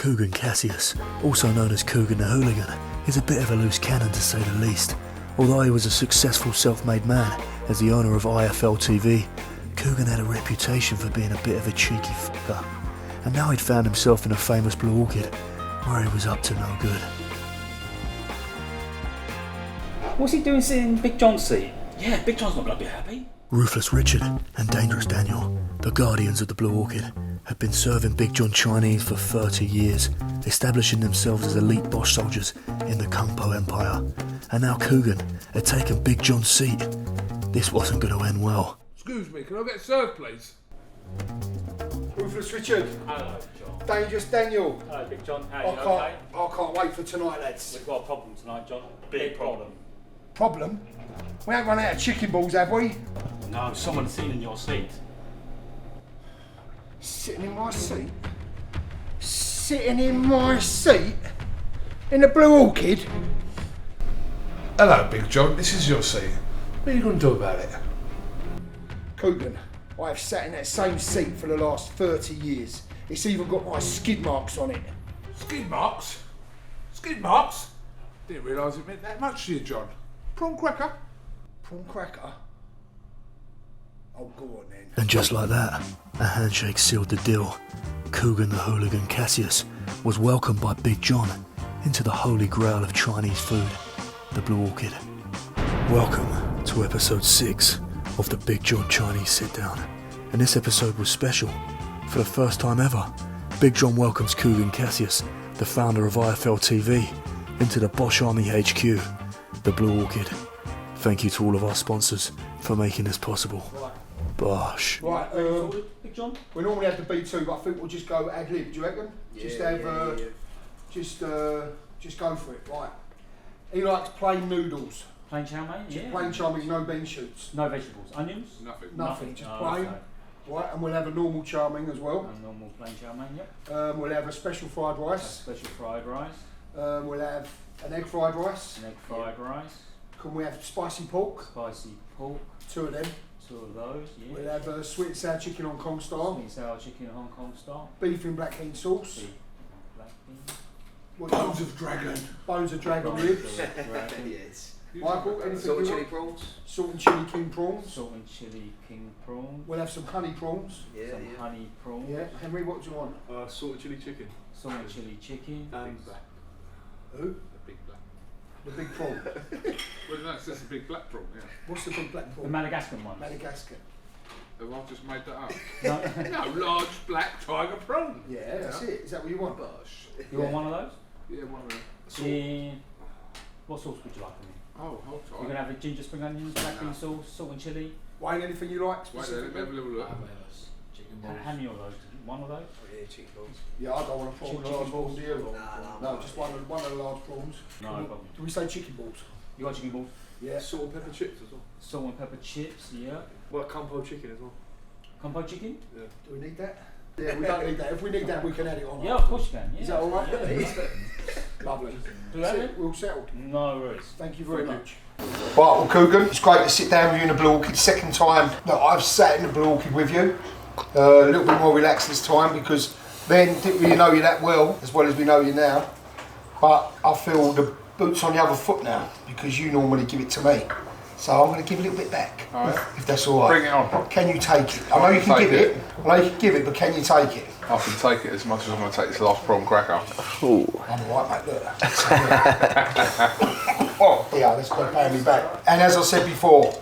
Kugan Cassius, also known as Kugan the Hooligan, is a bit of a loose cannon to say the least. Although he was a successful self-made man as the owner of IFL TV, Kugan had a reputation for being a bit of a cheeky fucker. And now he'd found himself in a famous Blue Orchid, where he was up to no good. What's he doing sitting in Big John's seat? Yeah, Big John's not bloody happy. Ruthless Richard and Dangerous Daniel, the guardians of the Blue Orchid, had been serving Big John Chinese for 30 years, establishing themselves as elite boss soldiers in the Kung Po Empire. And now Kugan had taken Big John's seat. This wasn't going to end well. Excuse me, can I get served, please? Ruthless Richard. Hello, John. Dangerous Daniel. Hello, Big John. How are you? Okay? I can't wait for tonight, lads. We've got a problem tonight, John. Big problem. Problem? We haven't run out of chicken balls, have we? No, someone's sitting in your seat. Sitting in my seat? Sitting in my seat? In the Blue Orchid? Hello, Big John, this is your seat. What are you going to do about it? Kugan, I have sat in that same seat for the last 30 years. It's even got my skid marks on it. Skid marks? Skid marks? Didn't realise it meant that much to you, John. Prawn cracker? Prawn cracker? Oh, go on then. And just like that, a handshake sealed the deal. Kugan the Hooligan Cassius was welcomed by Big John into the holy grail of Chinese food, the Blue Orchid. Welcome to episode 6 of the Big John Chinese Sit Down. And this episode was special. For the first time ever, Big John welcomes Kugan Cassius, the founder of IFL TV, into the Bosch Army HQ, the Blue Orchid. Thank you to all of our sponsors for making this possible. Bosch. Right, Big John? we normally have the B2, but I think we'll just go ad lib, do you reckon? Just go for it, right. He likes plain noodles. Plain chow mein? Yeah. Plain chow mein, no bean shoots. No vegetables. Onions? Nothing, just Oh, plain. okay. Right, and we'll have a normal chow mein as well. A normal plain chow mein, yep. We'll have a special fried A rice. special fried rice. We'll have an egg fried rice. An egg fried rice. Can we have spicy pork? Spicy pork. 2 of them. 2 of those, yeah. We'll have sweet and sour chicken Hong Kong style. Sweet and sour chicken Hong Kong style. Beef in black bean sauce. Beef, black bean. Bones of dragon. Bones of dragon Bones ribs. of dragon. Yes. Michael, anything Salt and you chili want? prawns? Salt and chili king prawns. Salt and chili king prawn. We'll have some honey prawns. Yeah, Some yeah. honey prawn. Yeah, Henry, what do you want? Salt and chili chicken. Salt and chili chicken. Big black. Who? The big black. The big prawn. Well, that's just a big black prawn, yeah. What's the big black The prawn? Madagascar one. Madagascar. Have I just made that up? No. No, large black tiger prawn. Yeah, that's it. Is that what you want? Bosh. You want one of those? Yeah, one of them. Yeah. What sauce would you like in it? Oh, hold You're tight. going to have a ginger spring onions, black bean sauce, salt and chili. Wayne, anything you like Wait there, let me have a specifically? little look. Chicken How many of those? One of those? Oh, yeah, chicken balls. Yeah, I don't want a prawn. Chicken Chicken balls. balls, do you? No, No, just one of the large prawns. No Can we- problem. Do we say chicken balls? You got chicken balls? Yeah. Salt and pepper chips as well. Salt and pepper chips, yeah. Well, Kung chicken as well. Combo chicken? Yeah. Do we need that? Yeah, we don't need that. If we need that, we can add it on. Yeah, of course you can. Yeah. Is that all right? Yeah. Lovely. Do That's that it. We're all settled. No worries. Thank you very much. Right, well, Kugan, it's great to sit down with you in the Blue Orchid. Second time that I've sat in the Blue Orchid with you. A little bit more relaxed this time because then didn't really know you that well as we know you now. But I feel the boot's on the other foot now because you normally give it to me. So I'm going to give a little bit back, if that's all right. Bring it on. Can you take it? I know you can give it. I know you can give it, but can you take it? I can take it as much as I'm going to take this last prawn cracker. I'm alright, mate, look. Oh, yeah, that's got to pay me back. And as I said before,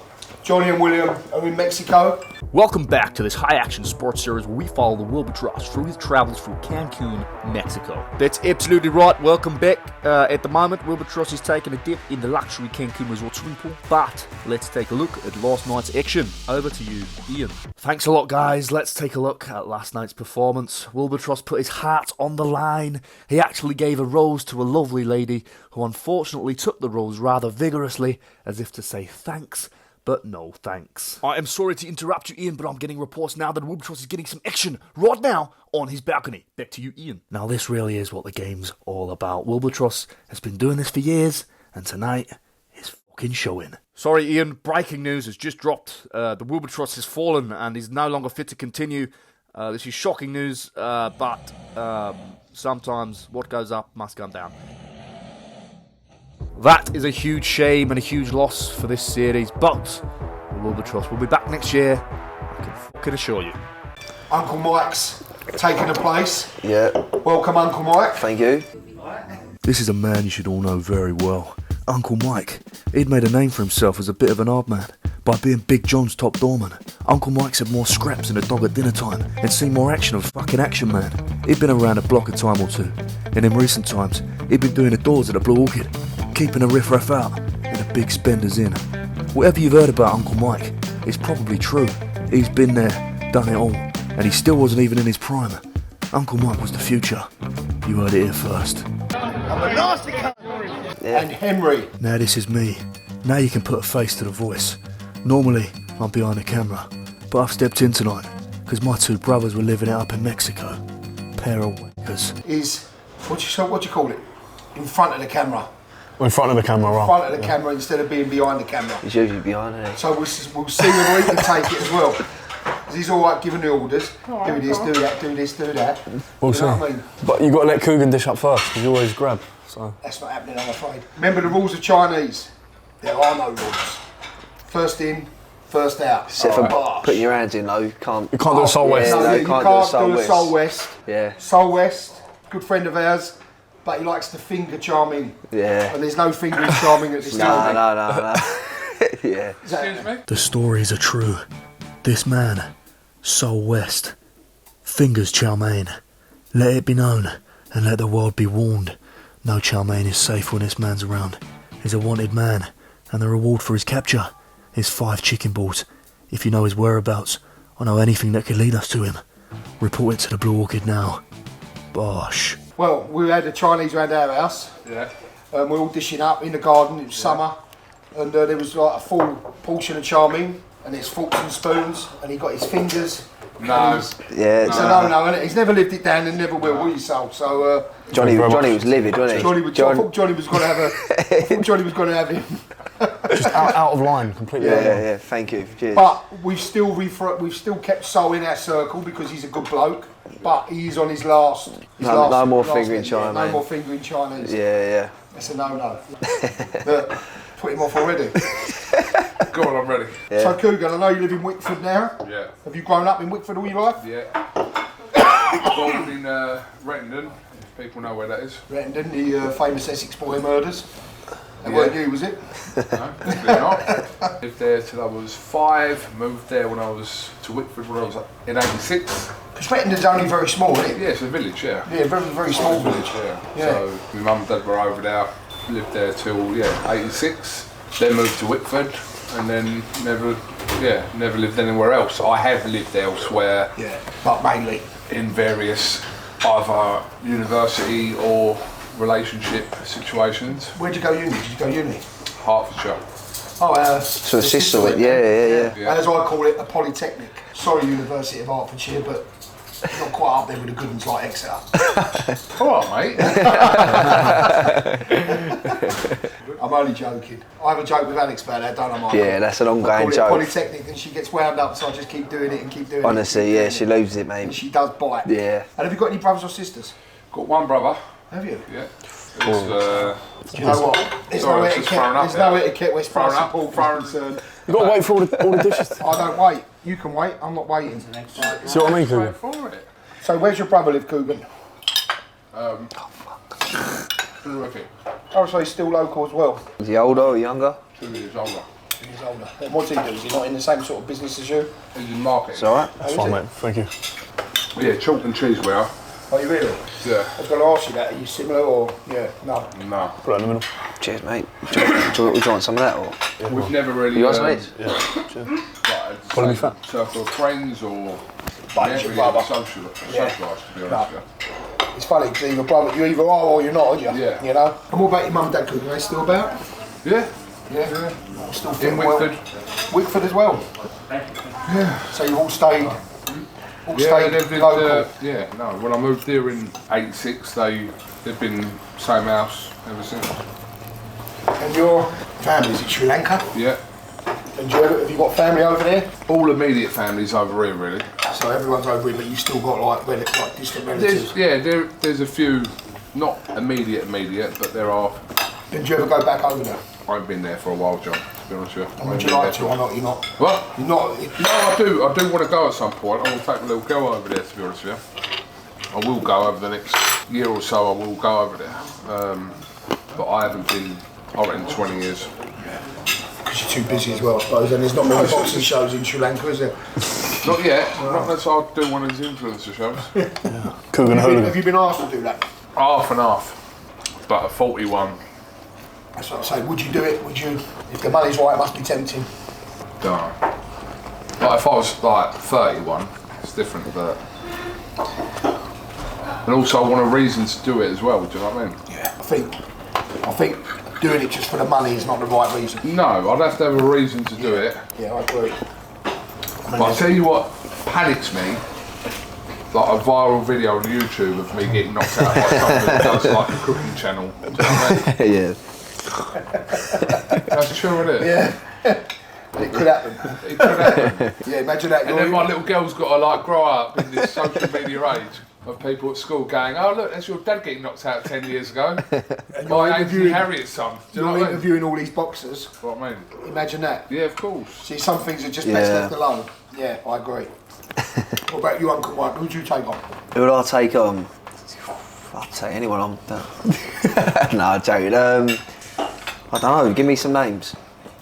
Johnny and William are in Mexico. Welcome back to this high-action sports series where we follow the Willbatross through his travels through Cancun, Mexico. That's absolutely right. Welcome back. At the moment, Willbatross is taking a dip in the luxury Cancun resort swimming pool. But let's take a look at last night's action. Over to you, Ian. Thanks a lot, guys. Let's take a look at last night's performance. Willbatross put his heart on the line. He actually gave a rose to a lovely lady who unfortunately took the rose rather vigorously as if to say thanks. But no thanks. I am sorry to interrupt you, Ian, but I'm getting reports now that Willbatross is getting some action right now on his balcony. Back to you, Ian. Now this really is what the game's all about. Willbatross has been doing this for years, and tonight is fucking showing. Sorry, Ian. Breaking news has just dropped. The Willbatross has fallen and is no longer fit to continue. This is shocking news, but sometimes what goes up must come down. That is a huge shame and a huge loss for this series, but the Willbatross will be back next year, I can fucking assure you. Uncle Mike's taking the place. Yeah. Welcome, Uncle Mike. Thank you. This is a man you should all know very well. Uncle Mike. He'd made a name for himself as a bit of an odd man by being Big John's top doorman. Uncle Mike's had more scraps than a dog at dinner time and seen more action of a fucking action man. He'd been around the block a time or two, and in recent times, he'd been doing the doors at the Blue Orchid, keeping the riffraff out and the big spenders in. Whatever you've heard about Uncle Mike, it's probably true. He's been there, done it all, and he still wasn't even in his prime. Uncle Mike was the future. You heard it here first. And Henry. Now this is me. Now you can put a face to the voice. Normally, I'm behind the camera, but I've stepped in tonight because my two brothers were living it up in Mexico. Pair of wankers. Is, what do you call it? In front of the camera. In front of the camera, right? In front of the camera instead of being behind the camera. He's usually behind it. So we'll see whether he can take it as well. Because he's alright giving the orders. Do this, do that, do this, do that. We'll You know see. what I mean? But you got to let Kugan dish up first, because you always grab. So That's not happening, I'm afraid. Remember the rules of Chinese? There are no rules. First in, first out. Except for Bosh. putting your hands in though, you can't. you can't do a soul Yeah, west. No, no, you you can't can't do a Soul West. Yeah. Soul West, good friend of ours, but he likes to finger charming. Yeah. And there's no fingering charming at this time. No. Yeah. Excuse me? The stories are true. This man, Soul West, fingers chow mein. Let it be known, and let the world be warned. No chow mein is safe when this man's around. He's a wanted man, and the reward for his capture is 5 chicken balls. If you know his whereabouts, or know anything that could lead us to him, report it to the Blue Orchid now. Bosh. Well, we had the Chinese around our house. Yeah. We're all dishing up in the garden, it was summer. And there was like a full portion of chow mein, and there's forks and spoons, and he got his fingers. No. Yeah. It's a no-no, isn't it? He's never lived it down and never will you, Soul? So, Johnny was livid, wasn't he? I thought Johnny was going to have I thought Johnny was going to have him. Just out of line, completely. Yeah. Thank you. Cheers. But we've still kept Soul in our circle because he's a good bloke. But he is on his last. No more fingering China, No mate. more fingering Chinese. Yeah. That's a no-no. But put him off already. Go on, I'm ready. Yeah. So Kugan, I know you live in Wickford now. Yeah. Have you grown up in Wickford all your life? Yeah. Born in Rettendon, if people know where that is. Rettendon, the famous Essex boy murders. That weren't you, was it? No, definitely not. Lived there till I was 5. Moved there when I was to Wickford when I was in '86. Because Rettendon's only very small, isn't it? Yeah, it's a village. Yeah. Yeah, very, very small village. Yeah. So my mum and dad were over there. Lived there till '86. Then moved to Wickford, and then never lived anywhere else. I have lived elsewhere. Yeah, but mainly. In various either university or relationship situations. Where'd you go uni? Did you go uni? Hertfordshire. Oh, So a sister with, yeah. Yeah. As I call it, a polytechnic. Sorry, University of Hertfordshire, but not quite up there with the good ones like Exeter. All right, mate. I'm only joking. I have a joke with Alex about that, don't I, Mark? Yeah, that's an I ongoing call it joke. polytechnic, and she gets wound up, so I just keep doing it and keep doing it. Honestly, yeah, she loses it, And mate. she does bite. Yeah. And have you got any brothers or sisters? Got one brother. Have you? Yeah. Do you know what? There's Sorry, no it's just thrown up etiquette. There's no there. etiquette where Thrown Spice and up, Paul thrown- is concerned. You got to wait for all the dishes. I don't wait. You can wait. I'm not waiting. See what I mean, Kugan? for it. So where's your brother live, Kugan? Terrific. Oh, so he's still local as well. Is he older or younger? 2 years older. He's older. And what's he do? Is he not in the same sort of business as you? He's in marketing. It's alright. That's fine, mate. Thank you. Yeah, chalk and cheese we are. Are you really? Yeah. I was going to ask you that. Are you similar or yeah? No. No. Put that in the middle. Cheers, mate. Do you want some of that or? We've never really. You guys mates? Yeah. Cheers. Like, Calling me fat. circle of friends or. But it's never your really brother. socialised, to be honest with you. It's funny because either brother, you either are or you're not, aren't you? Yeah. You know. And what about your mum and dad? Kugan? Are they still about? Yeah. Yeah. Still In fitting well. Wickford. Wickford as well. Yeah. So you've all stayed. All Yeah, stayed they've lived, local. yeah, no, when I moved here in '86, they've been same house ever since. And your family's in Sri Lanka. Yeah. And have you got family over there? All immediate families over here, really. So everyone's over him, but you've still got like distant relatives. There's a few, not immediate, but there are. Did you ever go back over there? I've been there for a while, John, to be honest with you. And would you like to or not? You're not? What? You're not? No, I do want to go at some point. I will take a little girl over there, to be honest with you. I will go over the next year or so, I will go over there. But I haven't been, I reckon, 20 years. Because you're too busy as well, I suppose, and there's not many boxing shows in Sri Lanka, is there? Not yet, not unless I do one of these influencer shows. Kugan the Hooligan. Have you been asked to do that? Half and half, but at 41. That's what I say, would you do it? Would you? If the money's right, it must be tempting. Don't know. Like if I was like 31, it's different, but... And also I want a reason to do it as well, do you know what I mean? Yeah, I think doing it just for the money is not the right reason. No, I'd have to have a reason to do it. Yeah, I agree. But I'll tell you what panics me, like a viral video on YouTube of me getting knocked out by someone that does like a cooking channel. Do you know what I mean? Yeah. That's true, isn't it? Yeah. It could happen. It could happen. Yeah, imagine that. And then my little girl's got to like grow up in this social media age of people at school going, oh look, that's your dad getting knocked out 10 years ago. By Anthony Harriet's son. Do you know what I mean? Interviewing all these boxers. What I mean? Imagine that. Yeah, of course. See, some things are just best left alone. Yeah, I agree. What about you, Uncle Mike? Who'd you take on? Who would I take on? I'd take anyone on. No, I'm joking. I don't know, give me some names.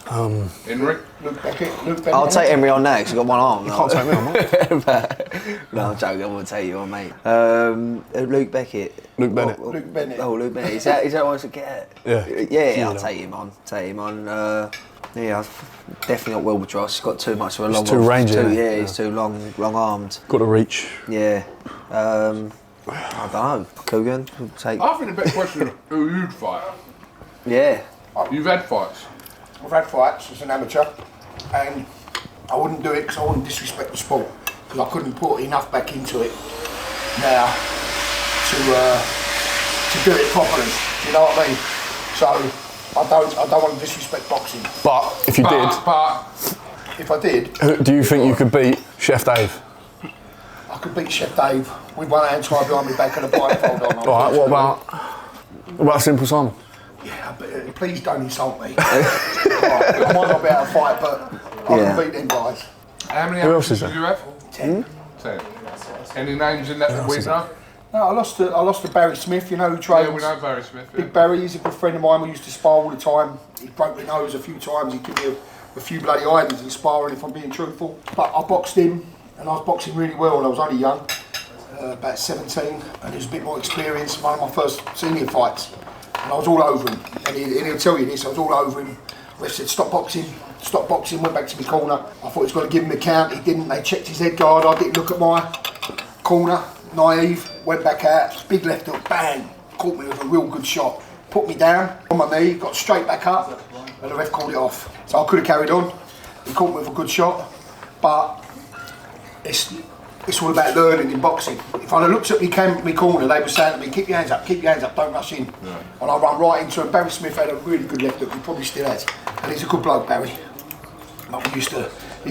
Henry? Luke Beckett. I'll take Henry on now because he's got one arm. You can't take me on, mate. No, I'm joking, I wouldn't take you on, mate. Luke Beckett. Luke Bennett. Luke Bennett. Oh, Luke Bennett. Is that what I should get? Yeah. Yeah, I'll take him on. Yeah, I've definitely not Willbatross. He's got too much of a long arm. He's too rangy. Yeah, he's too long armed. Got to reach. Yeah. I don't know. Kugan, we'll take. I think the best question is who you'd fight. Yeah. You've had fights. I've had fights as an amateur, and I wouldn't do it because I wouldn't disrespect the sport, because I couldn't put enough back into it now to do it properly. Do you know what I mean? So I don't want to disrespect boxing. But if you did, if I did, do you think you could beat Chef Dave? I could beat Chef Dave with one hand tied behind my back and a blindfold on. Alright, what about Simple Simon? Yeah, but please don't insult me. I might not be able to fight, but I can beat them guys. How many Who else is did there? you have? 10. 10. Any names in that we know? No, I lost to Barry Smith, you know, who trains. Yeah, we know Barry Smith. Yeah. Big Barry, he's a good friend of mine. We used to spar all the time. He broke my nose a few times. He gave me a few bloody irons in sparring, if I'm being truthful. But I boxed him, and I was boxing really well when I was only young, about 17, and he was a bit more experienced. One of my first senior fights, and I was all over him. And he'll tell you this, I was all over him. Ref said, stop boxing, went back to my corner. I thought he was going to give him a count, he didn't. They checked his head guard, I didn't look at my corner, naive, went back out, big left hook, bang, caught me with a real good shot. Put me down on my knee, got straight back up, and the ref called it off. So I could have carried on. He caught me with a good shot, but it's all about learning in boxing. If I'd have looked at my corner, they were saying to me, keep your hands up, don't rush in. Yeah. And I run right into him. Barry Smith had a really good left hook, he probably still has. And he's a good bloke, Barry. Like he's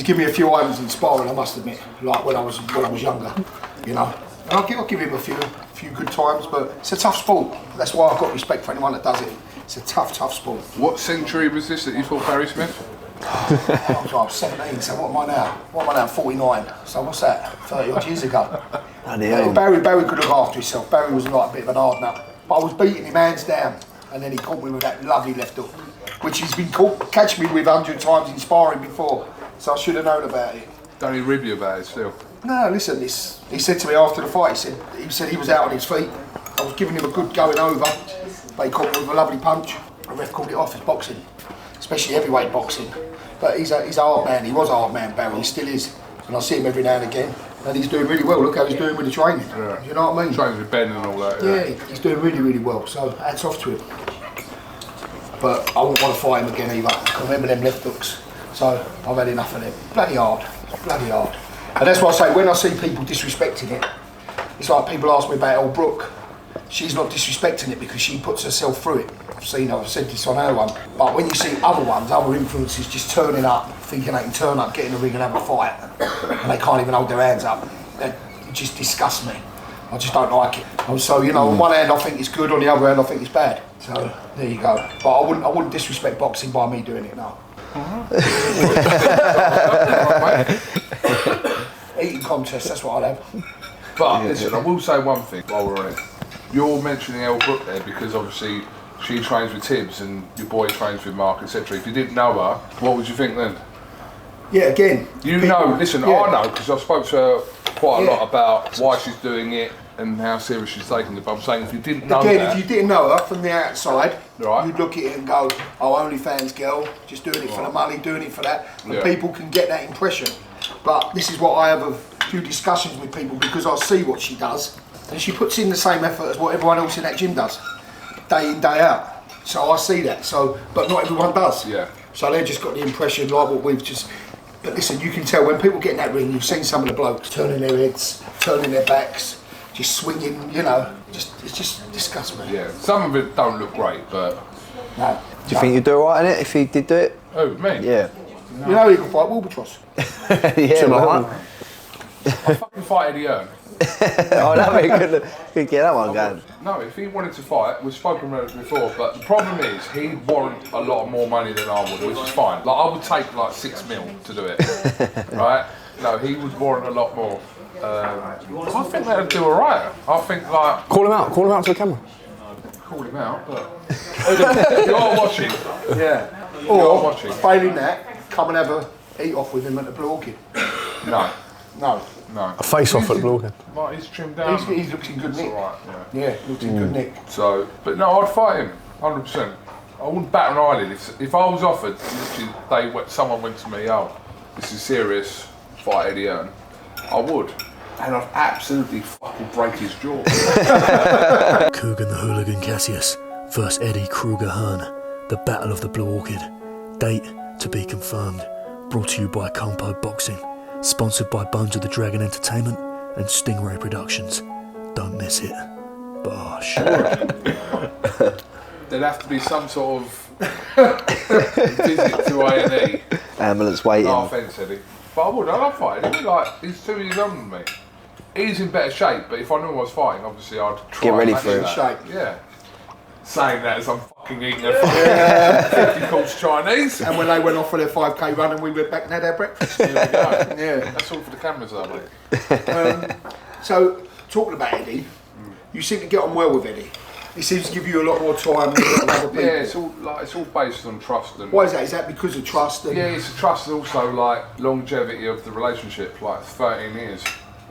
given me a few irons in sparring, I must admit, like when I was younger, you know. And I'll give him a few good times, but it's a tough sport. That's why I've got respect for anyone that does it. It's a tough sport. What century was this that you fought Barry Smith? I was 17, so what am I now? 49. So what's that? 30 odd years ago. Barry could look after himself. Barry was like a bit of an hard nut. But I was beating him hands down, and then he caught me with that lovely left hook, which he's been catch me with 100 times in sparring before. So I should have known about it. Don't he rib you about it still? No, listen, he said to me after the fight, he said he was out on his feet. I was giving him a good going over, but he caught me with a lovely punch. The ref called it off as boxing, especially heavyweight boxing. But he's a hard man. He was a hard man, Barry. He still is. And I see him every now and again. And he's doing really well. Look how he's doing with the training. Yeah. You know what I mean? Trains with Ben and all that. Yeah, he's doing really, really well. So hats off to him. But I wouldn't want to fight him again either. I can remember them left hooks. So I've had enough of them. Bloody hard. And that's why I say, when I see people disrespecting it, it's like people ask me about old Brooke. she's not disrespecting it because she puts herself through it. I've said this on her one. But when you see other ones, other influencers just turning up, thinking they can turn up, get in the ring and have a fight, and they can't even hold their hands up, it just disgusts me. I just don't like it. And so, you know, on one hand I think it's good, on the other hand I think it's bad. So, there you go. But I wouldn't disrespect boxing by me doing it, no. Eating contest, that's what I'd have. But listen, I will say one thing while we're on it. You're mentioning Elle Brooke there because obviously she trains with Tibbs and your boy trains with Mark, etc. If you didn't know her, what would you think then? Yeah, again. You know, listen, I know because I spoke to her quite a lot about why she's doing it and how serious she's taking it. But I'm saying if you didn't know if you didn't know her from the outside, right, you'd look at it and go, oh, OnlyFans girl, just doing it for the money, doing it for that. And people can get that impression. But this is what I have a few discussions with people because I see what she does and she puts in the same effort as what everyone else in that gym does, day in, day out. So I see that. So, but not everyone does. Yeah. So they've just got the impression like what we've just. But listen, you can tell when people get in that ring, you've seen some of the blokes turning their heads, turning their backs, just swinging, you know, it just disgusts me. Yeah, some of it don't look great, but... No. Do you think you'd do alright in it if he did do it? Oh, me? Yeah. No. You know he can fight Willbatross. Yeah, right. I'll fucking fight Eddie Hearn. Oh, that'd be good. Could get that one going. No, if he wanted to fight, we've spoken about it before, but the problem is he'd warrant a lot more money than I would, which is fine. Like, I would take like 6 mil to do it, right? No, he would warrant a lot more. I think they'd do alright. I think like... Call him out to the camera. Call him out, but... you are watching. Yeah. Or watching. Failing that, come and have a eat off with him at the Blue Orchid. No. No. No. A face off at the Blue Orchid. Like, he's trimmed down. He looks in good nick. Right, yeah, looks in good nick. So, but no, I'd fight him, 100%. I wouldn't bat an eyelid. If I was offered, literally, someone went to me, oh, this is serious, fight Eddie Hearn, I would. And I'd absolutely fucking break his jaw. Kugan the Hooligan Cassius versus Eddie Kruger Hearn, the Battle of the Blue Orchid. Date to be confirmed. Brought to you by Compo Boxing. Sponsored by Bones of the Dragon Entertainment and Stingray Productions. Don't miss it. Bosh. There'd have to be some sort of visit to A&E. Ambulance waiting. No offence, Eddie. But I would, I'd fight him. Like, he's 2 years older than me. He's in better shape, but if I knew I was fighting, obviously I'd try Get ready and for it. match Shape. Yeah. Saying that as I'm fucking eating a fucking 50 course Chinese. And when they went off for their 5k run and we went back and had our breakfast. There we go. Yeah. That's all for the cameras, though, mate. So, talking about Eddie, you seem to get on well with Eddie. He seems to give you a lot more time than a lot of other people. Yeah, it's all based on trust and. Why is that? Is that because of trust? And Yeah, it's a trust and also like longevity of the relationship, like 13 years.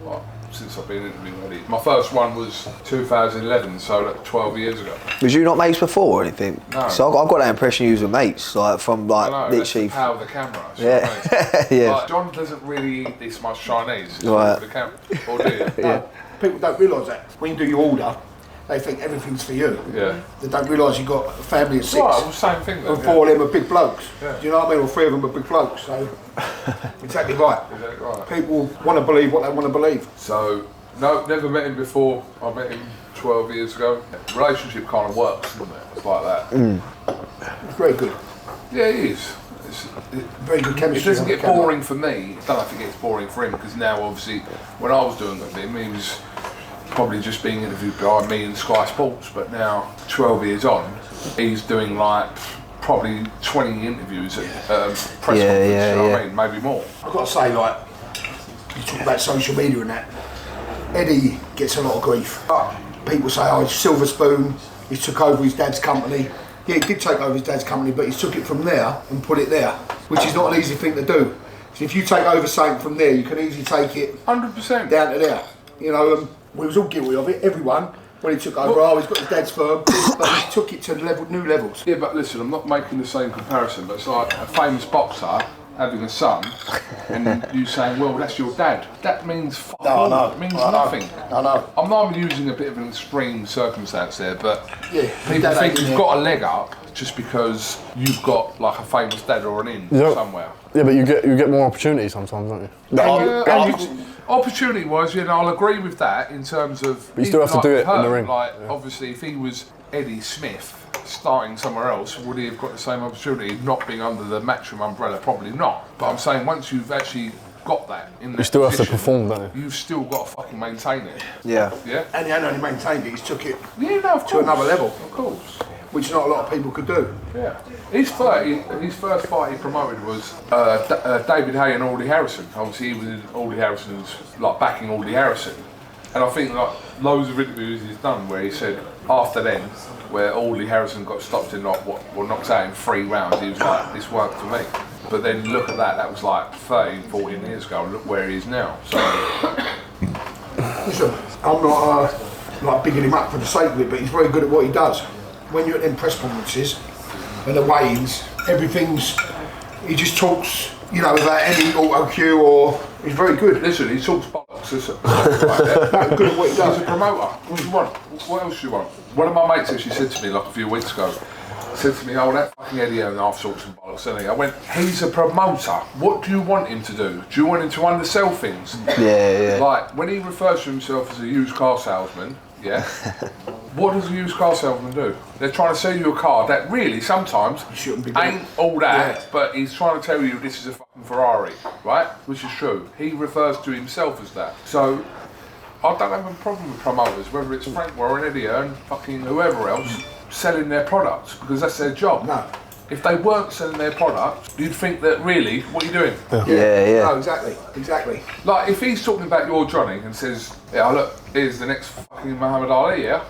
Like, since I've been interviewing Eddie. My first one was 2011, so like 12 years ago. Was you not mates before or anything? No. So I got that impression you were mates, like from like I know, literally. that's the power of the camera. Yeah. Yeah. Like, John doesn't really eat this much Chinese. It's Right. for the camera. Or do you? Yeah. people don't realise that. When you do your order, they think everything's for you. Yeah. They don't realise you've got a family of 6. Right, well, same thing then. And 4 of them are big blokes. Yeah. Do you know what I mean? Or 3 of them are big blokes. So, exactly right. Exactly right. People want to believe what they want to believe. So, no, never met him before. I met him 12 years ago. Relationship kind of works, doesn't it? It's like that. It's very good. Yeah, he is. Very good chemistry. It doesn't on the get camera. boring for me. I don't know if it gets boring for him because now, obviously, when I was doing it with him, he was probably just being interviewed by me and Sky Sports. But now, 12 years on, he's doing like probably 20 interviews at press conference. You know what I mean? Maybe more. I've got to say, like, you talk about social media and that, Eddie gets a lot of grief. People say, oh, he's Silver Spoon, he took over his dad's company. Yeah, he did take over his dad's company, but he took it from there and put it there, which is not an easy thing to do. So if you take over something from there, you can easily take it 100%. down to there. You know, we was all guilty of it, everyone. When he took over, oh, he's got his dad's firm, but he took it to new levels. Yeah, but listen, I'm not making the same comparison, but it's like a famous boxer having a son and you saying, well, that's your dad. That means fuck all. No, It means I know. nothing. I know. I'm not using a bit of an extreme circumstance there, but Yeah, people dad think ain't in you've there. got a leg up just because you've got like a famous dad or an in Yeah. somewhere. Yeah, but you get more opportunities sometimes, don't you? Opportunity-wise, I'll agree with that in terms of. But you still have to do it in the ring. Like, obviously, if he was Eddie Smith starting somewhere else, would he have got the same opportunity? Not being under the Matchroom umbrella, probably not. But I'm saying once you've actually got that in the You still have to perform, don't you? You've still got to fucking maintain it. Yeah. Yeah. And he hadn't only maintained it; he's took it Of to another level, Of course. which not a lot of people could do. Yeah. His first fight he promoted was David Hay and Aldy Harrison. Obviously, he was in Aldy Harrison's, like, backing Aldy Harrison. And I think, like, loads of interviews he's done where he said after then, where Aldy Harrison got stopped in, like, knocked out in 3 rounds, he was like, this worked for me. But then look at that was like 13, 14 years ago, and look where he is now. So. Listen, I'm not like bigging him up for the sake of it, but he's very good at what he does. When you're at them press conferences and the weigh-ins, he just talks, without any auto cue, or he's very good. Listen, he talks bollocks, listen. Like Good at what he does. He's a promoter. What do you want? What else do you want? One of my mates actually said to me like a few weeks ago, said to me, oh, that fucking Eddie and I've talked some bollocks, didn't he? I went, he's a promoter. What do you want him to do? Do you want him to undersell things? Yeah. Like, when he refers to himself as a used car salesman, yeah, what does a used car salesman do? They're trying to sell you a car that really sometimes ain't all that, but he's trying to tell you this is a fucking Ferrari, right? Which is true. He refers to himself as that. So, I don't have a problem with promoters, whether it's Frank Warren, Eddie and fucking whoever else, selling their products, because that's their job. No. If they weren't selling their products, you'd think that really, what are you doing? Yeah. No, exactly. Like, if he's talking about your Johnny and says, yeah, look, here's the next fucking Muhammad Ali, yeah?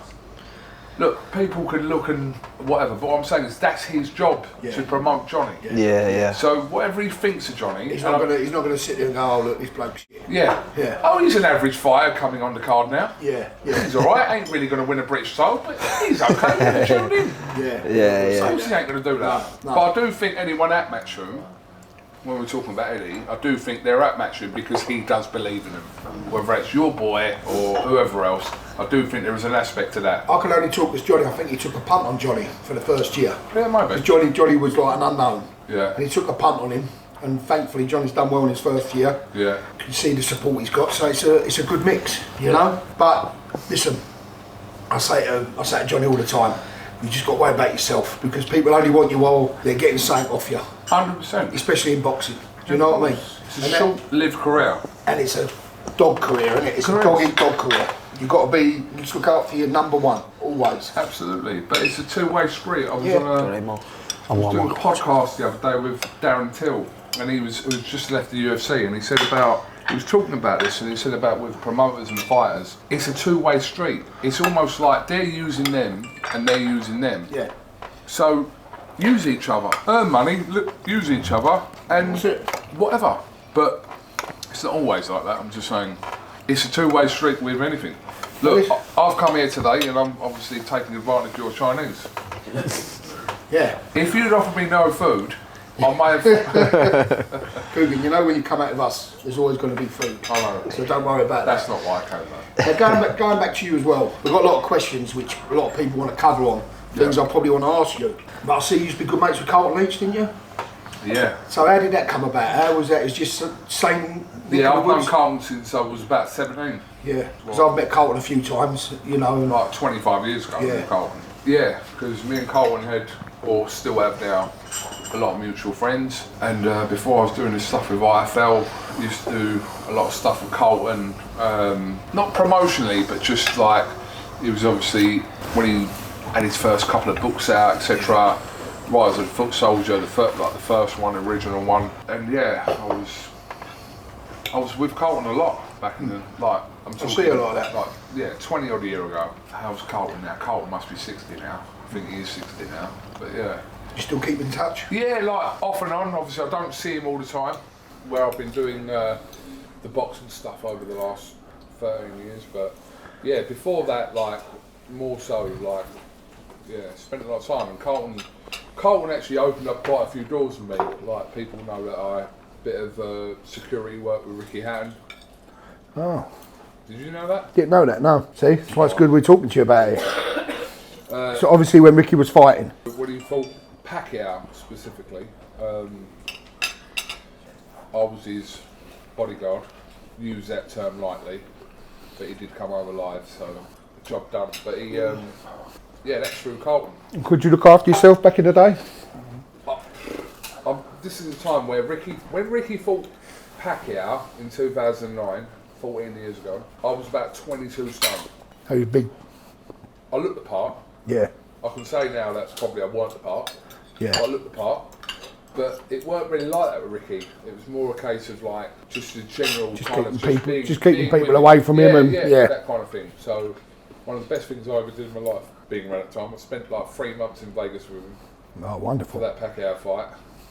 Look, people could look and whatever, but what I'm saying is that's his job to promote Johnny. Yeah. So whatever he thinks of Johnny, He's not gonna sit there and go, oh look, this bloke's shit. Yeah. Oh, he's an average fighter coming on the card now. Yeah. He's alright, ain't really going to win a British title, but he's okay, he's tuned in. Yeah. Of course he ain't going to do that. No. But I do think anyone at Matchroom, when we're talking about Eddie, I do think they're at Matchroom because he does believe in them. Whether it's your boy or whoever else, I do think there is an aspect to that. I can only talk as Johnny. I think he took a punt on Johnny for the first year. Yeah, maybe. Johnny was like an unknown. Yeah. And he took a punt on him, and thankfully Johnny's done well in his first year. Yeah. You can see the support he's got, so it's a good mix, know. But listen, I say to Johnny all the time, you just got to worry about yourself, because people only want you while they're getting something off you. 100%. Especially in boxing. Do you know what I mean? It's a short-lived career. And it's a dog career, isn't it? It's a dog-eat-dog career. You've got to you just look out for your number one, always. Absolutely, but it's a two-way street. I was doing a podcast the other day with Darren Till, and he was just left the UFC, and he was talking about this, and he said about with promoters and fighters, it's a two-way street. It's almost like they're using them and they're using them. Yeah. So use each other, earn money, use each other, and whatever. But it's not always like that. I'm just saying, it's a two-way street with anything. Look, I've come here today, and I'm obviously taking advantage of your Chinese. Yeah. If you'd offered me no food, I may have. Kugan, you know when you come out with us, there's always going to be food. I know. So don't worry about That's that. not why I came though. Now going back to you as well, we've got a lot of questions which a lot of people want to cover on. Things I probably want to ask you. But I see you used to be good mates with Carlton Leach, didn't you? Yeah. So how did that come about? How was that? It's just the same. Yeah, I've known Carlton since I was about 17. Yeah, because I've met Carlton a few times, Like 25 years ago, Yeah. with Carlton. Yeah, because me and Carlton had, or still have now, a lot of mutual friends. And before I was doing this stuff with IFL, I used to do a lot of stuff with Carlton. Not promotionally, but just like, it was obviously when he had his first couple of books out, etc. Rise of the Foot Soldier, the first one, original one. And yeah, I was with Carlton a lot back in the, like, I'm talking, I see a lot of that. Like, yeah, 20 odd year ago. How's Carlton now? Carlton must be 60 now. I think he is 60 now, but yeah. You still keep in touch? Yeah, like off and on. Obviously, I don't see him all the time. Where I've been doing the boxing stuff over the last 13 years, but yeah, before that, like more so, like yeah, spent a lot of time. And Carlton actually opened up quite a few doors for me. Like people know that I bit of security work with Ricky Hearn. Oh. Did you know that? Didn't know that, no. See, that's why it's good we're talking to you about it. So obviously when Ricky was fighting. When he fought Pacquiao specifically, I was his bodyguard use that term lightly, but he did come over live, so the job done. But he, yeah, that's through Carlton. Could you look after yourself back in the day? This is a time where when Ricky fought Pacquiao in 2009, 14 years ago, I was about 22 stone. How you big? I looked the part. Yeah. I can say now that's probably I weren't the part. Yeah. I looked the part. But it weren't really like that with Ricky. It was more a case of like just a general keeping people away from him and that kind of thing. So one of the best things I ever did in my life, being around at the time, I spent like 3 months in Vegas with him. Oh, wonderful. For that Pacquiao fight.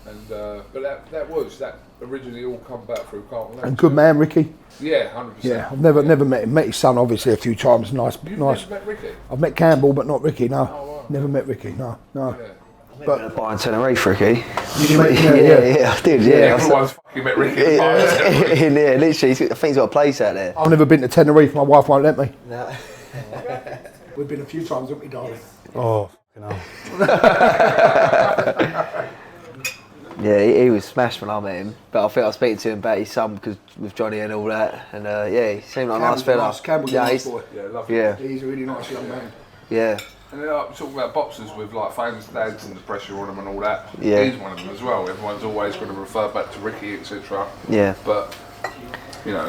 And but that originally all come back through Carlton. And good man, Ricky. Yeah, 100%. Yeah, I've never met him. Met his son obviously a few times. Nice. Never met Ricky? I've met Campbell, but not Ricky. No, Oh, wow. never met Ricky. No. Yeah. But buying Tenerife, Ricky. Did you meet Yeah, I did. Yeah, Everyone's fucking met Ricky. yeah, literally. I think he's got a place out there. I've never been to Tenerife. My wife won't let me. No. We've been a few times, haven't we, darling? Oh, fucking hell. Yeah, he was smashed when I met him, but I think I was speaking to him about his son because with Johnny and all that, and yeah, he seemed like a nice fella. Campbell's a nice boy. Yeah, lovely. Yeah, He's a really nice young man. yeah. And then like, talking about boxers with like famous dads and the pressure on them and all that. Yeah. He's one of them as well. Everyone's always going to refer back to Ricky, etc. Yeah. But you know,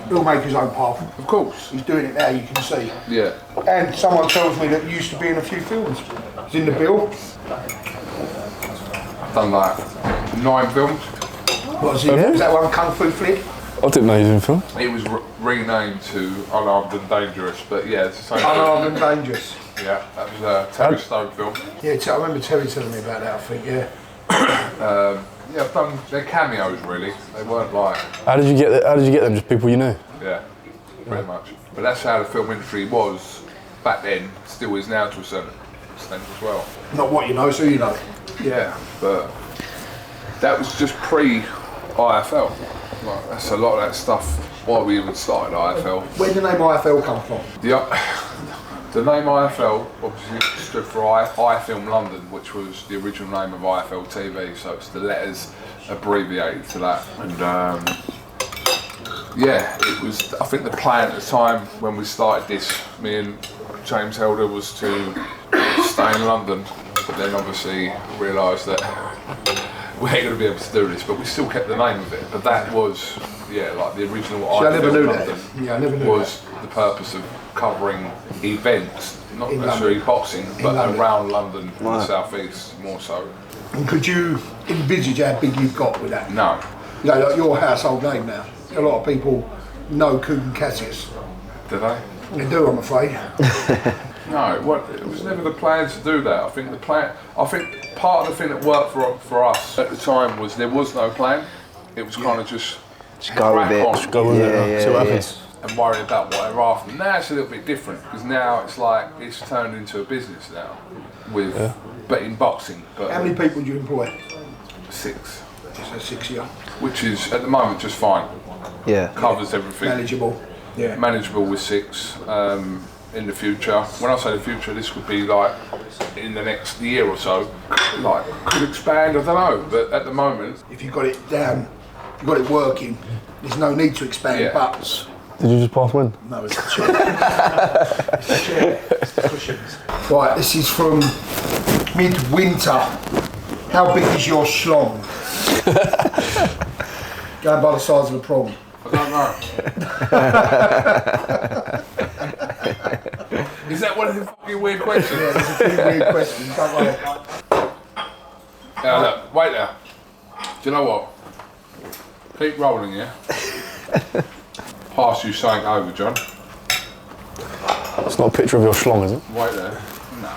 He'll make his own path. of course. He's doing it now, you can see. Yeah. And someone tells me that he used to be in a few films. He's in the bill. I've done like 9 films. What was he in? Was that one Kung Fu Flick? I didn't know you was in film. It was renamed to Unarmed and Dangerous, but yeah, it's the same. Unarmed and Dangerous. Yeah, that was a Terry Stone film. Yeah, I remember Terry telling me about that, I think, yeah. Yeah, I've done their cameos really. They weren't like How did you get them? Just people you knew? yeah, pretty much. But that's how the film industry was back then. Still is now to a certain extent as well. Not what you know, so you know. Yeah, but that was just pre-IFL. Like, that's a lot of that stuff. Why we even started IFL. Where did the name IFL come from? The name IFL obviously stood for I Film London, which was the original name of IFL TV. So it's the letters abbreviated to that. And yeah, it was. I think the plan at the time when we started this, me and James Helder, was to stay in London. But then obviously realised that we ain't going to be able to do this, but we still kept the name of it. But that was, yeah, like the original I never knew that. London Yeah, I never knew was the purpose of covering events, not In necessarily London. boxing, but London. around London and the Right. South East more so. And could you envisage how big you've got with that? No, You know, like your household name now. A lot of people know Kugan Cassius. did they? They do, I'm afraid. No, it was never the plan to do that. I think part of the thing that worked for us at the time was there was no plan. It was kind of just Go with it. on. Go with it. Yeah, See what yeah. happens. And worry about whatever after. Now it's a little bit different because now it's like it's turned into a business now, but in boxing. But How many people do you employ? 6, So 6 year. which is at the moment just fine. Yeah. Covers everything. Manageable. Yeah. Manageable with 6. In the future, when I say the future, this could be like in the next year or so. Like could expand, I don't know. But at the moment, If you've got it down, you've got it working, there's no need to expand Yeah. butts. Did you just pass wind? No, it's a chair. It's a chair. It's the cushions. Right, this is from Midwinter. How big is your schlong? Going by the size of the prawn. I don't know. Is that one of the fucking weird questions? Yeah, there's a few weird questions, don't worry. Now look, wait there. Do you know what? Keep rolling, yeah? Pass you something over, John. It's not a picture of your schlong, is it? Wait there. No.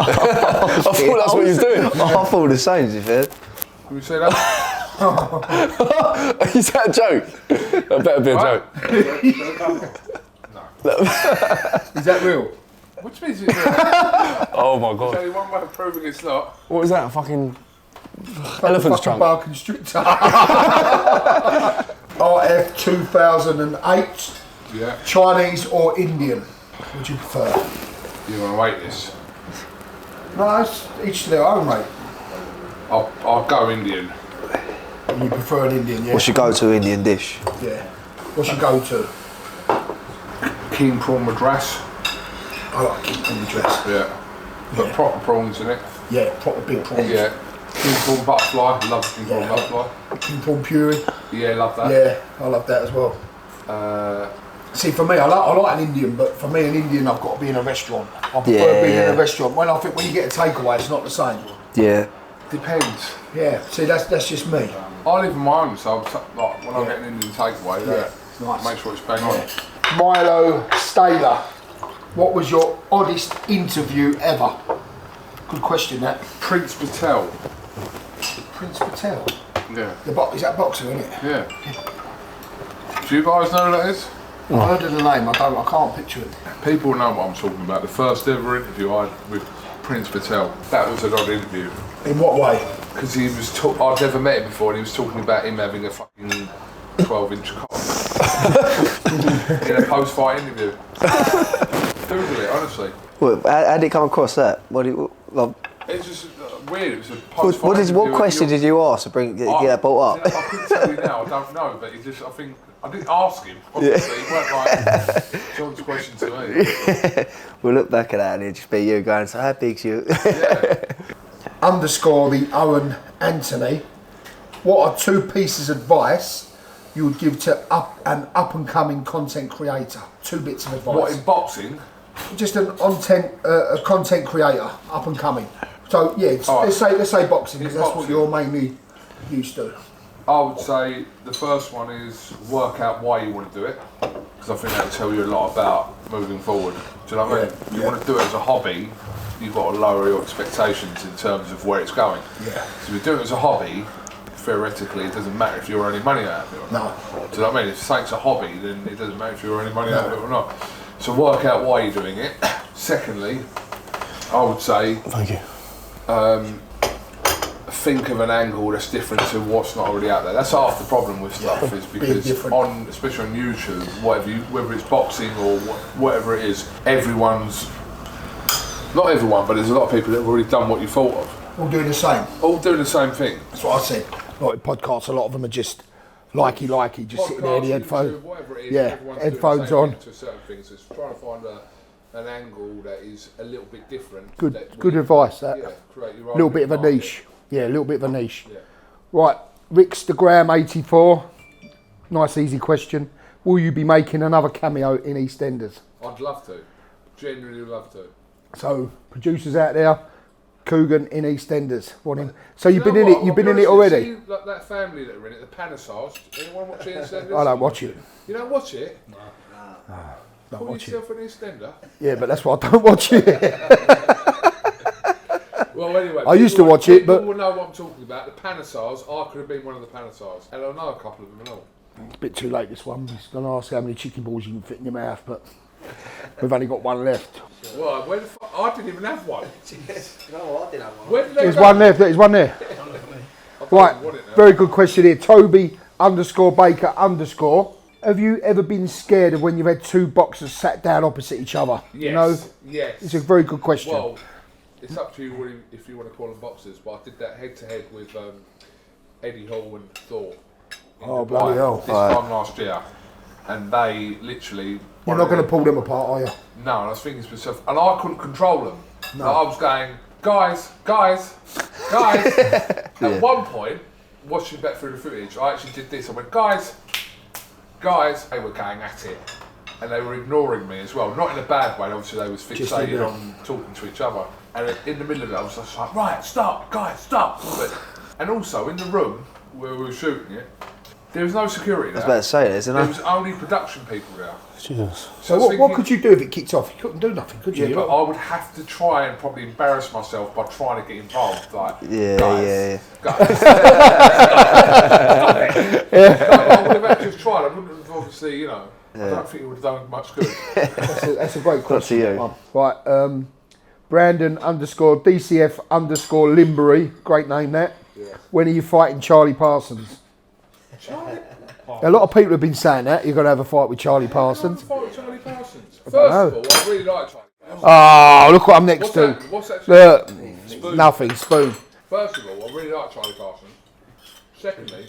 I thought that's what he was doing. I thought the same, to be fair. Can we see that? Is that a joke? That better be a joke. Is that real? What do you mean? There's Oh my god. only one way of proving it's not. What was that? A fucking elephant's trunk? Boa constrictor. RF 2008. Yeah. Chinese or Indian? What would you prefer? You want to wait this? No, it's each to their own, mate. I'll go Indian. You prefer an Indian, yeah? What's your go-to Indian dish? Yeah. What's your go-to? King prawn madras. I like king prawn dress. Yeah. But proper prawns in it. Yeah, proper big prawns. Yeah. King prawn butterfly. Love king prawn butterfly. King prawn puree. Yeah, love that. Yeah, I love that as well. See, for me, I like an Indian, but for me, an Indian, I've got to be in a restaurant. I prefer being in a restaurant. When I think when you get a takeaway, it's not the same. Yeah. Depends. Yeah. See, that's just me. I live on my own, so like when I get an Indian takeaway, It's nice. make sure it's bang on. Milo Staler, what was your oddest interview ever? Good question, that. Prince Patel. Prince Patel. Yeah. Is that boxer, isn't it? Yeah. Do you guys know who that is? I've heard of the name. I can't picture it. People know what I'm talking about. The first ever interview I had with Prince Patel. That was an odd interview. In what way? Because he was I'd never met him before, and he was talking about him having a fucking 12-inch cock in a post-fight interview. Google it, honestly. Well, how did it come across that? It's just weird. It was a post-fight interview. What question did you ask to get that brought up? I couldn't tell you now. I don't know, but I think I didn't ask him. Obviously, he weren't like John's question to me. We'll look back at that and it'll just be you going, so how big's you? Yeah. Underscore the Owen Anthony. What are 2 pieces of advice you would give to an up-and-coming content creator? 2 bits of advice. What, in boxing? Just a content creator, up-and-coming. So yeah, let's say boxing, because that's what you're mainly used to. I would say the first one is work out why you want to do it, because I think that'll tell you a lot about moving forward. Do you know what I mean? If you want to do it as a hobby, you've got to lower your expectations in terms of where it's going. Yeah. So if you do it as a hobby, theoretically it doesn't matter if you're earning money out of it or not. No. Do you know what I mean? If something's a hobby, then it doesn't matter if you're earning money out of it or not. So work out why you're doing it. Secondly, I would say... Thank you. Think of an angle that's different to what's not already out there. That's half the problem with stuff, is because especially on YouTube, whether it's boxing or whatever it is, not everyone, but there's a lot of people that have already done what you thought of. All doing the same. All doing the same thing. That's what I said. Like podcasts, a lot of them are just likey, just sitting there in the headphones. Headphones on. To certain things, so it's trying to find an angle that is a little bit different. Good advice, that. Yeah, create your own little bit of a market. niche. Yeah, a little bit of a niche. Yeah. Right, Rickstagram 84. Nice, easy question. Will you be making another cameo in EastEnders? I'd love to. Genuinely love to. So, producers out there, Kugan in EastEnders. Want him? So you've been in it. You've been in it already. See, like that family that are in it, the Panasars. Anyone watch EastEnders? I don't watch it. You don't watch it? Don't Call watch it. yourself an EastEnder? Yeah, but that's why I don't watch it. Well, anyway, I used to watch it, but people will know what I'm talking about. The Panasars. I could have been one of the Panasars, and I know a couple of them and all. it's a bit too late. This one. He's going to ask how many chicken balls you can fit in your mouth, but we've only got one left. Well, where the fuck? I didn't even have one. No, I didn't have one. Where did they There's go? one left. There's one there. Right. Very good question here. Toby _Baker_. Have you ever been scared of when you've had 2 boxers sat down opposite each other? Yes. You know? Yes. It's a very good question. Well, it's up to you if you want to call them boxers, but I did that head-to-head with Eddie Hall and Thor. Oh, bloody hell. This time last year. And they literally... You're not going to pull them apart, are you? No, and I was thinking to myself, and I couldn't control them. No. Like, I was going, guys. At one point, watching back through the footage, I actually did this. I went, guys. They were going at it. And they were ignoring me as well. Not in a bad way, obviously they was fixated on talking to each other. And in the middle of it, I was just like, right, stop, guys, stop. And also, in the room where we were shooting it, there was no security there. I was about to say this, There was only production people there. Jesus. So what could you do if it kicked off? You couldn't do nothing, could you? Yeah, but I would have to try and probably embarrass myself by trying to get involved. Like, guys. I would have actually tried. I wouldn't have obviously, I don't think it would have done much good. That's a great question. to you. Right, Brandon _DCF _Limbury. Great name, that. Yeah. When are you fighting Charlie Parsons? A lot of people have been saying that you're going to have a fight with Charlie Parsons. First of all, I really like Charlie Parsons. Oh, look what I'm next to. What's actually Spoon. Nothing, Spoon. First of all, I really like Charlie Parsons. Secondly,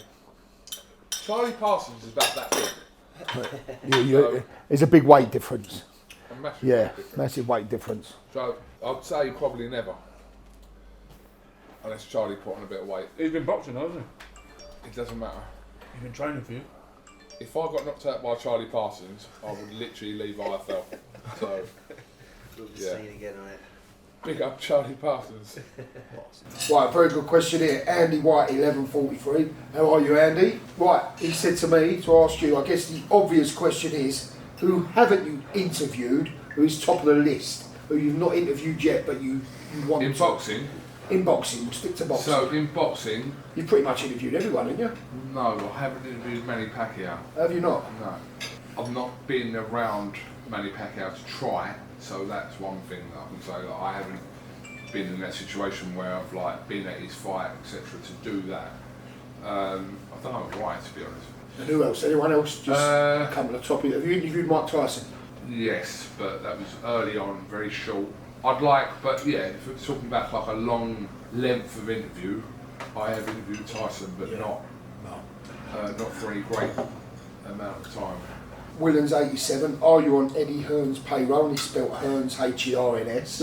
Charlie Parsons is about that big. There's a big weight difference. A massive Yeah, weight difference. massive weight difference. So I'd say probably never. Unless Charlie put on a bit of weight. He's been boxing, hasn't he? It doesn't matter. He's been training for you. If I got knocked out by Charlie Parsons, I would literally leave IFL. So, yeah. Again on it. Big up Charlie Parsons. Right, very good question here. Andy White, 1143. How are you, Andy? Right, he said to me to ask you, I guess the obvious question is, who haven't you interviewed, who is top of the list, who you've not interviewed yet, but you want In to? boxing? In boxing, we'll stick to boxing. So, in boxing, You've pretty much interviewed everyone, haven't you? no, I haven't interviewed Manny Pacquiao. Have you not? No. I've not been around Manny Pacquiao to try, so that's one thing that I can say. Like, I haven't been in that situation where I've like been at his fight, etc. to do that. I don't know why, to be honest. And who else? Anyone else? Just come to the top of it. Have you interviewed Mike Tyson? Yes, but that was early on, very short. I'd like, but yeah, if we're talking about like a long length of interview, I have interviewed Tyson, but not for any great amount of time. Willens 87. Are you on Eddie Hearn's payroll? And he spelt Hearns H-E-R-N-S.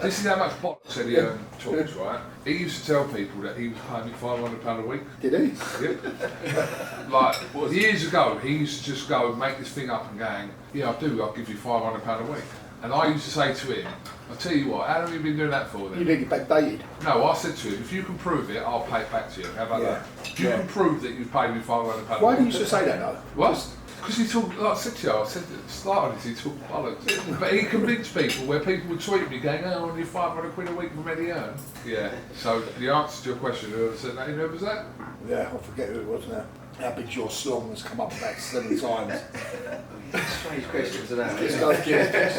This is how much box Eddie Hearn talks, right? He used to tell people that he was paying me £500 a week. Did he? Yep. Like, years ago, he used to just go make this thing up and going, yeah, I do, I'll give you £500 a week. And I used to say to him, I'll tell you what, how long have you been doing that for then? You didn't get backdated. No, I said to him, if you can prove it, I'll pay it back to you. How about that? If you can prove that you've paid me £500 a week. Why do you used to say that though? What? Because he talked, like I said to you, I said at the start of this, he talked bollocks. But he convinced people where people would tweet me going, oh, only £500 a week from Eddie Hearn. Yeah, so the answer to your question, whoever said that, who was that? Yeah, I forget who it was now. How big's your slong has come up about 7 times. Strange questions, isn't it? This guy's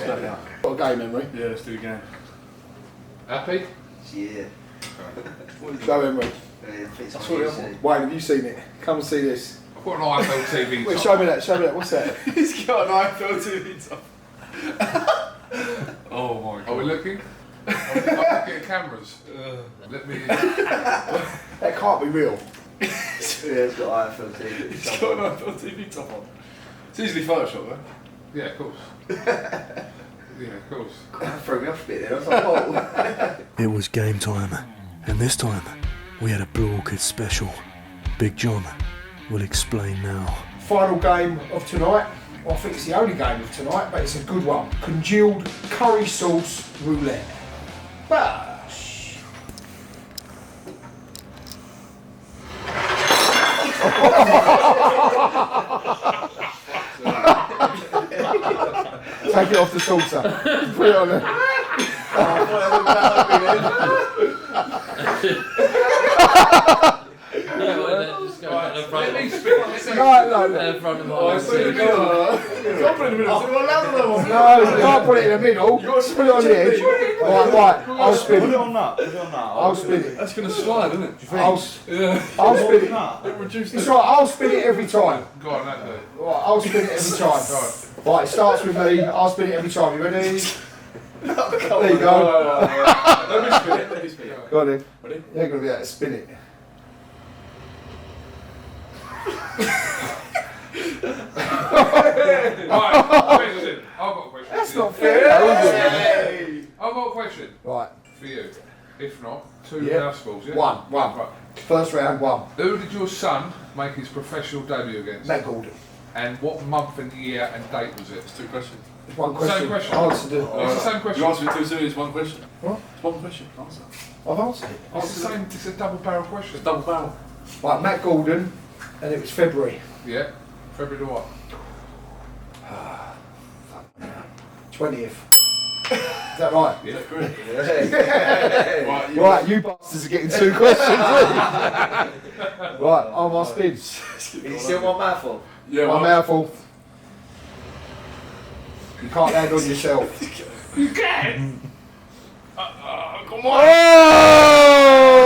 got a game memory. Yeah, let's do it again. Happy? Yeah. Go Henry. Wait, Wayne, have you seen it? Come and see this. I've got an IFL TV Wait, top. show me that, what's that? He's got an IFL TV top. Oh my god. Are we looking? I'm looking at cameras. Let me... That can't be real. Yeah, it's got IFL TV. He's got an IFL TV top on. It's easily Photoshop, though. Yeah, of course. Yeah, of course. That threw me off a bit there. I was like, oh. It was game time, and this time we had a Blue Orchid special. Big John will explain now. Final game of tonight. Well, I think it's the only game of tonight, but it's a good one. Congealed curry sauce roulette. Bash. Take it off the saucer. Put it on there. Let me spin it. No. No, you can't put it in the middle. Just put it on the edge. Right. I'll spin Put it. it on that. Put it on that. I'll spin it. That's going to slide, isn't it? Do you think? I'll spin it. It reduced It's it. right, I'll spin it every time. Go on, that do it. Right, I'll spin it every time. Right, it starts with me. I'll spin it every time. You ready? There you go. Let me spin it. Let me spin it. Go on then. Ready? You're going to be able to spin it. Right, question. I've got a question. That's for you. not fair, is it? I've got a question Right, for you. If not, two Yeah. house balls, yeah? One. Right. First round, one. Who did your son make his professional debut against? Matt Gordon. And what month and year and date was it? It's two questions. One question. Same question. Answer the. It's the same question. You answered it too soon, it's one question. What? It's one question. Answer. I've answered it. It's the same. It's a double barrel question. It's double barrel. Right, Matt Gordon, and it was February. Yeah. February to what? 20th. Is that right? Yeah. Right, Right, you bastards are getting 2 questions. Right, on my spin. You still one mouthful? Yeah, One well, mouthful. You can't land on yourself. You can. Come on.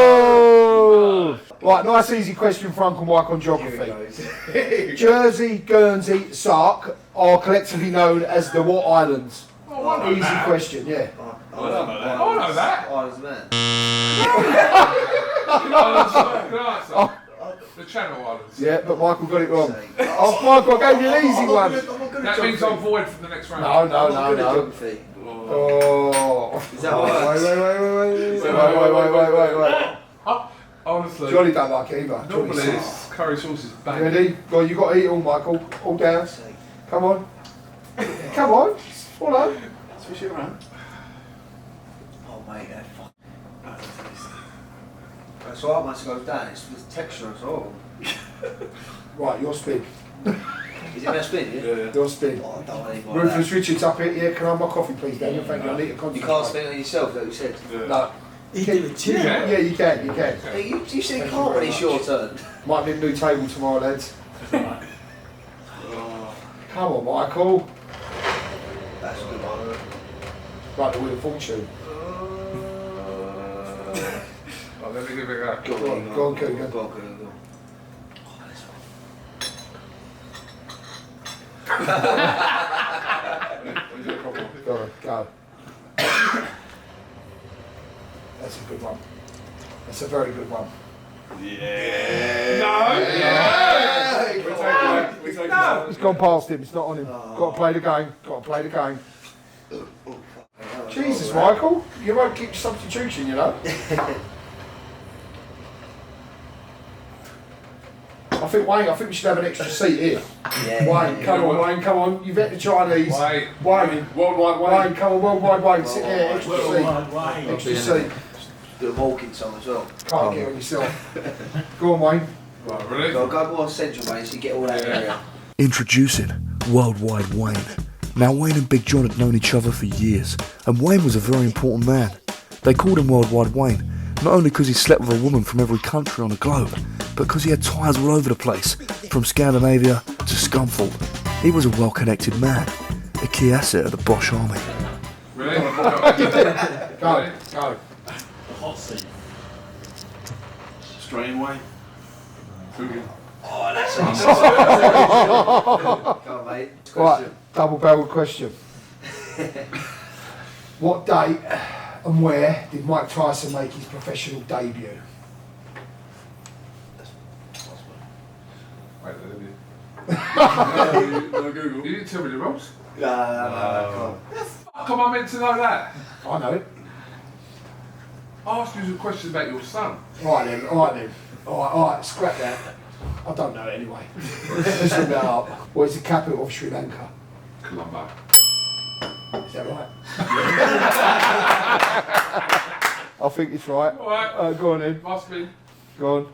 Oh! Right, nice easy question for Uncle Mike on geography. Jersey, Guernsey, Sark are collectively known as the what islands? Oh, I know Easy that. question, yeah. I don't know that. I know that. Islands, man. Can I answer? Oh, The Channel Islands. Yeah, but Michael got it wrong. Oh, Michael, I gave you an easy one. That means I'm void for the next round. No. Oh. Is that worse? Wait. Honestly. Johnny don't like it either. Normally this curry sauce is bang. Ready? Go on, you got to eat it all, Michael. All down. Come on. Come on. Follow. Switch it around. Oh mate, that fuck. That's why once it goes down, it's the texture as well. Right, your spin. Is it my spin, yeah? Your spin. Oh, I don't want any more Rufus Richards up here. Yeah, can I have my coffee, please, Daniel? Thank you. I need to You concentrate. can't spin on yourself, though, you said. No. He did it too. Yeah, you can. Hey, you said you can't when it's your turn. Might need a new table tomorrow, lads. Come on, Michael. That's a good one. Right, the Wheel of Fortune. Oh, let me give it a go. Go on, Kugan. Go on, Kugan. Go on, go. That's a good one. That's a very good one. It's gone past him, it's not on him. Got to play the game. Jesus, Michael, you won't keep substitution, you know. I think we should have an extra seat here. Wayne, come on, you've hit the Chinese. Wayne, Wayne, come on, worldwide Wayne, sit there, extra seat. Extra seat. Do a walking song as well. Can't get on yourself. Go on, Wayne. Right, ready? Go more central, mate, so you get all that area. Introducing Worldwide Wayne. Now Wayne and Big John had known each other for years, and Wayne was a very important man. They called him Worldwide Wayne, not only because he slept with a woman from every country on the globe, but because he had ties all over the place, from Scandinavia to Scunthorpe. He was a well-connected man, a key asset of the Bosch army. Ready? Go. Hot seat. Strainway. Kugan. Oh, that's Come on, mate. Right, double-barreled question. What date and where did Mike Tyson make his professional debut? Wait, let me. No Google. You didn't tell me the rules. No. How come I meant to know that? I know it. I asked you some questions about your son. All right then. All right, scrap that. I don't know it anyway. Let's look that up. What is the capital of Sri Lanka? Colombo. Is that right? I think it's right. Alright. Go on then. Must be. Go on.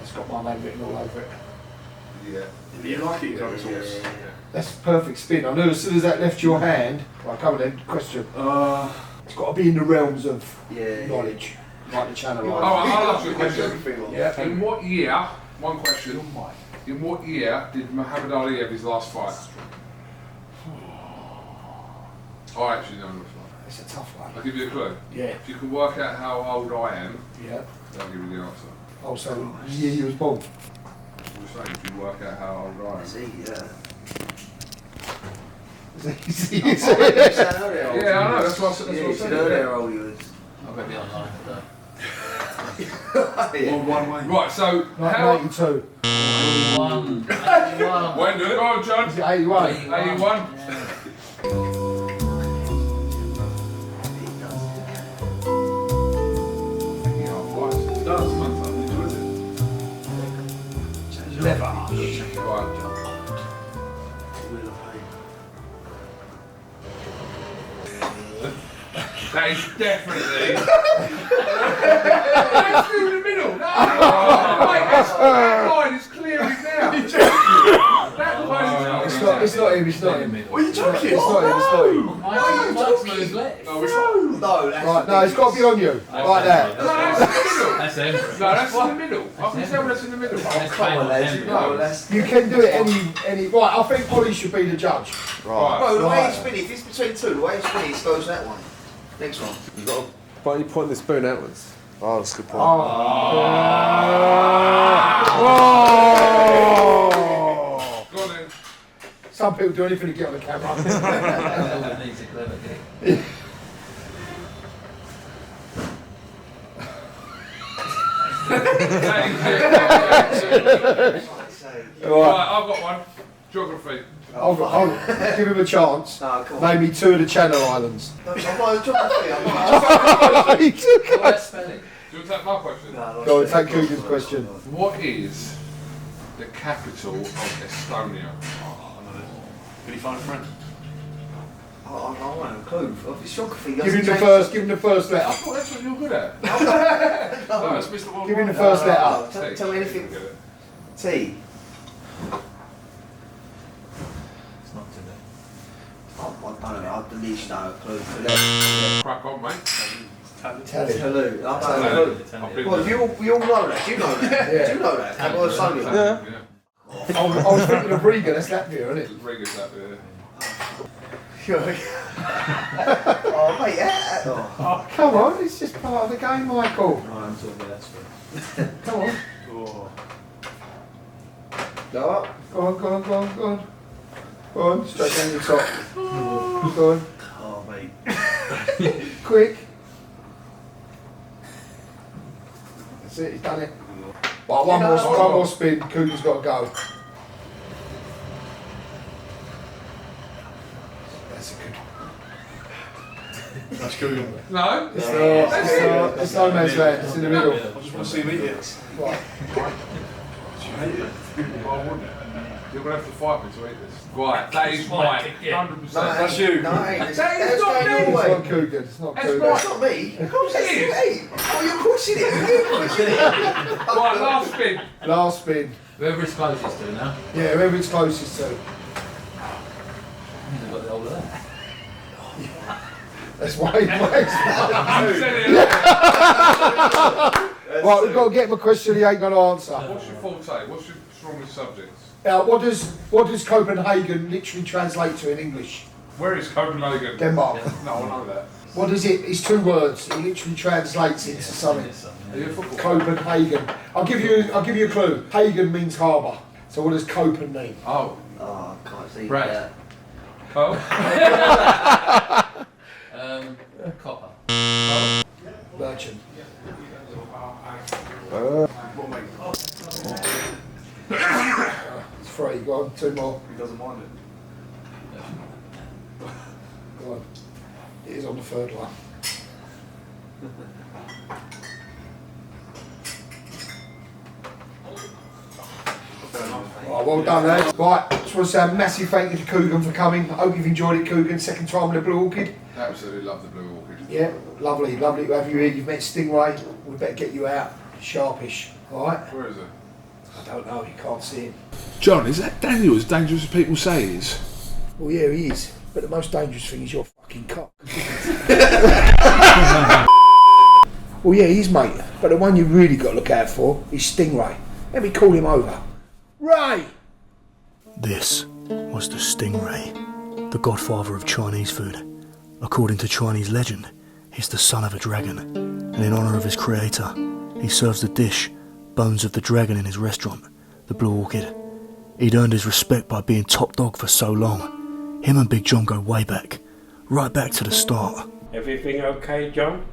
It's got my name written all over it. Yeah. You like it, curry sauce? That's a perfect spin. I knew as soon as that left your hand. Right, come on then. Question. It's got to be in the realms of knowledge, like the Channel Oh, Islands. I'll ask you a question. Yeah. In what year, one question, in what year did Muhammad Ali have his last fight? I actually know this one. It's a tough one. I'll give you a clue. Yeah. If you can work out how old I am, Yeah. I'll give you the answer. Oh, so the year you was born. I'm just saying, if you work out how old I am. Yeah, I know, that's what I said. You said earlier how old you was. I'll be online for that. Right, so how... 1982. 81. When did it? Oh, John. Is it 81? 81. That is definitely. That's through the middle. No, wait, that line is clear as now. That line is clear. It's not him. What are you joking? It's not him. Mike's moves left. No, that's Right, no, it's got to be on you. Like that. No, that's in the middle. That's him. No, that's in the middle. I can tell that's in the middle. Come on, lads. You know, that's... You can do it any. Right, I think Polly should be the judge. Right. Bro, the way it's spinning, if it's between two, the way it's spinning, it goes that one. Next one. You got to, why don't you point the spoon outwards? Oh, that's a good point. Go on then. Some people do anything to get on the camera. Needs a clever kick. Right, I've got one. Geography. I'll give him a chance. No, come on. Name me 2 of the Channel Islands. I'm not a geography. I'm not. He took it. Do you want to take my question? Go on, take Kugan's question. What is the capital of Estonia? Can you find a friend? I don't have a clue. It's geography. Give him the first letter. Oh, that's what you're good at. No, it's Mr. Worldwide. Give him the first letter. Tell me anything. T. It's not today. I don't know. I at least know a clue. Crack on, mate. Tell him. Hello. I don't have a clue. Well, you all know that. Do you know that? Yeah. Do you know that? Capital of Estonia. Yeah. I was thinking of Riga, that's Latvia, isn't it? Riga's that bit. Oh, mate, yeah. Oh, come on, it's just part of the game, Michael. No, I'm talking about that stuff. Come on. Oh. Go up. Go on. Go on, straight down the top. Go on. Oh, mate. Quick. That's it, he's done it. Well, one more spin, Kugan's got to go. That's a good one. That's Kugan. No? It's no man's land, it's in the middle. I just want to see him eat it. Right. Why wouldn't it? You're going to have to fight me to eat this. Right, that is mine. 100%. That's you. No, it ain't. That is not going me. your It's way. not Kugan, it's not That's Kugan. It's not me. Of course it's you. Oh, you're pushing it. You're pushing it. Right, last spin. Last spin. Whoever it's closest to now. Yeah, whoever it's closest to. You've got the older there. That's why he plays. You said it. Right, we've got to get him a question he ain't going to answer. What's your forte? What's your strongest subjects? What does Copenhagen literally translate to in English? Where is Copenhagen? Denmark. No, I know that. What is it? It's 2 words. It literally translates into something. Are you a football? Copenhagen. I'll give you a clue. Hagen means harbour. So what does Copen mean? Oh. Oh, I can't see Brad. that. Oh. Copper. Merchant. It's 3. Go on. 2 more. He doesn't mind it. Go on. It is on the 3rd one. Right, well done, lads. Right, just want to say a massive thank you to Kugan for coming. I hope you've enjoyed it, Kugan. Second time with the Blue Orchid. Absolutely love the Blue Orchid. Yeah, lovely to have you here. You've met Stingray. We better get you out. Sharpish. Alright? Where is it? I don't know, you can't see him. John, is that Daniel as dangerous as people say he is? Well, yeah, he is. But the most dangerous thing is your fucking cock. Well, yeah, he is, mate. But the one you really got to look out for is Stingray. Let me call him over. Ray! This was the Stingray, the godfather of Chinese food. According to Chinese legend, he's the son of a dragon, and in honour of his creator, he serves the dish, bones of the dragon, in his restaurant, the Blue Orchid. He'd earned his respect by being top dog for so long. Him and Big John go way back, right back to the start. Everything okay, John?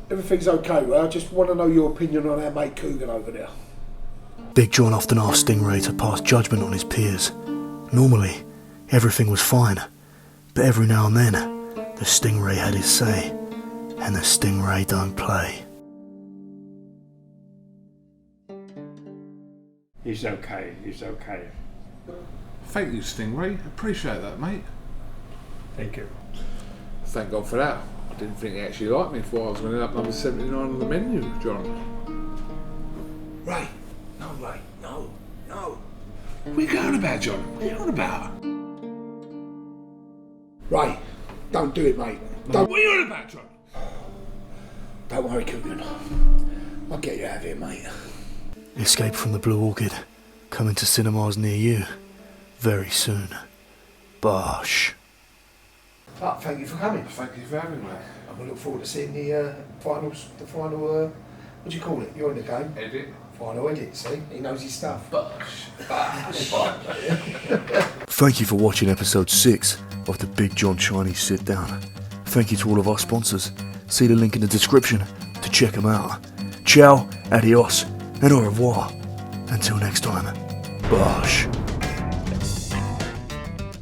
Everything's okay, Ray. I just want to know your opinion on our mate Kugan over there. Big John often asked Stingray to pass judgment on his peers. Normally, everything was fine, but every now and then, the Stingray had his say, and the Stingray don't play. He's okay, he's okay. Thank you, Stingray. Appreciate that, mate. Thank you. Thank God for that. I didn't think he actually liked me before I was going to end up number 79 on the menu, John. Ray. No, Ray. No. What are you going about, John? What are you on about? Ray, don't do it, mate. What are you on about, John? Don't worry, Kugan. I'll get you out of here, mate. Escape from the Blue Orchid, coming to cinemas near you very soon. Bosh. Thank you for coming. Thank you for having me. I'm going to look forward to seeing the final, what do you call it? You're in the game. Edit. Final edit, see? He knows his stuff. Thank you for watching episode 6 of the Big John Chinese Sit Down. Thank you to all of our sponsors. See the link in the description to check them out. Ciao, adios, and au revoir. Until next time, Bosh.